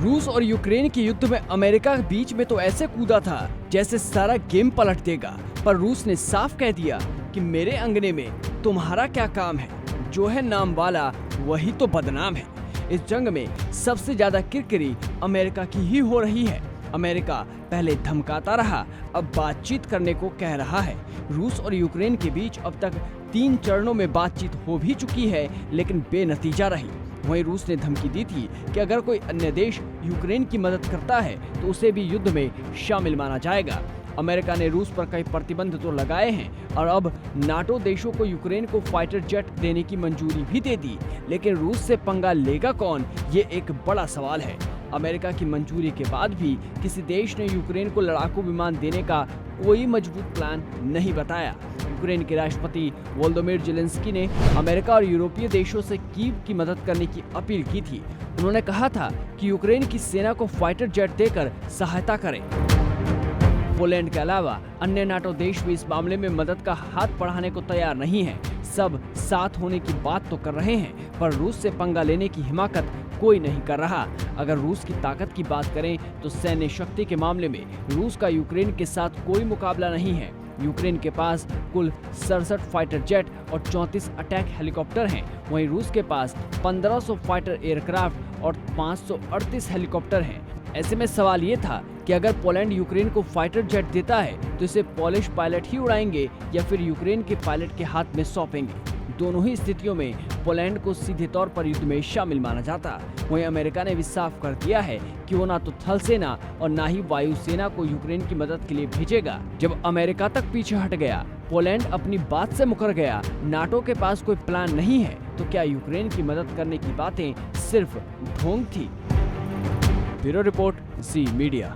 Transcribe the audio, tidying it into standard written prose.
रूस और यूक्रेन के युद्ध में अमेरिका बीच में तो ऐसे कूदा था जैसे सारा गेम पलट देगा, पर रूस ने साफ कह दिया कि मेरे अंगने में तुम्हारा क्या काम है, जो है नाम वाला वही तो बदनाम है। इस जंग में सबसे ज्यादा किरकिरी अमेरिका की ही हो रही है। अमेरिका पहले धमकाता रहा, अब बातचीत करने को कह रहा है। रूस और यूक्रेन के बीच अब तक 3 चरणों में बातचीत हो भी चुकी है, लेकिन बेनतीजा रही। वहीं रूस ने धमकी दी थी कि अगर कोई अन्य देश यूक्रेन की मदद करता है तो उसे भी युद्ध में शामिल माना जाएगा। अमेरिका ने रूस पर कई प्रतिबंध तो लगाए हैं और अब नाटो देशों को यूक्रेन को फाइटर जेट देने की मंजूरी भी दे दी, लेकिन रूस से पंगा लेगा कौन, ये एक बड़ा सवाल है। अमेरिका की मंजूरी के बाद भी किसी देश ने यूक्रेन को लड़ाकू विमान देने का कोई मजबूत प्लान नहीं बताया। यूक्रेन के राष्ट्रपति वोलोदिमीर ज़ेलेंस्की ने अमेरिका और यूरोपीय देशों से कीव की मदद करने की अपील की थी। उन्होंने कहा था कि यूक्रेन की सेना को फाइटर जेट देकर सहायता करें। पोलैंड के अलावा अन्य नाटो देश भी इस मामले में मदद का हाथ बढ़ाने को तैयार नहीं है। सब साथ होने की बात तो कर रहे हैं, पर रूस से पंगा लेने की हिमाकत कोई नहीं कर रहा। अगर रूस की ताकत की बात करें तो सैन्य शक्ति के मामले में रूस का यूक्रेन के साथ कोई मुकाबला नहीं है। यूक्रेन के पास कुल 67 फाइटर जेट और 34 अटैक हेलीकॉप्टर हैं। वहीं रूस के पास 1500 फाइटर एयरक्राफ्ट और 538 हेलीकॉप्टर हैं। ऐसे में सवाल ये था कि अगर पोलैंड यूक्रेन को फाइटर जेट देता है तो इसे पोलिश पायलट ही उड़ाएंगे या फिर यूक्रेन के पायलट के हाथ में सौंपेंगे। दोनों ही स्थितियों में पोलैंड को सीधे तौर पर युद्ध में शामिल माना जाता। वहीं अमेरिका ने भी साफ कर दिया है कि वो ना तो थल सेना और ना ही वायुसेना को यूक्रेन की मदद के लिए भेजेगा। जब अमेरिका तक पीछे हट गया, पोलैंड अपनी बात से मुकर गया, नाटो के पास कोई प्लान नहीं है, तो क्या यूक्रेन की मदद करने की बातें सिर्फ ढोंग थी? ब्यूरो रिपोर्ट, जी मीडिया।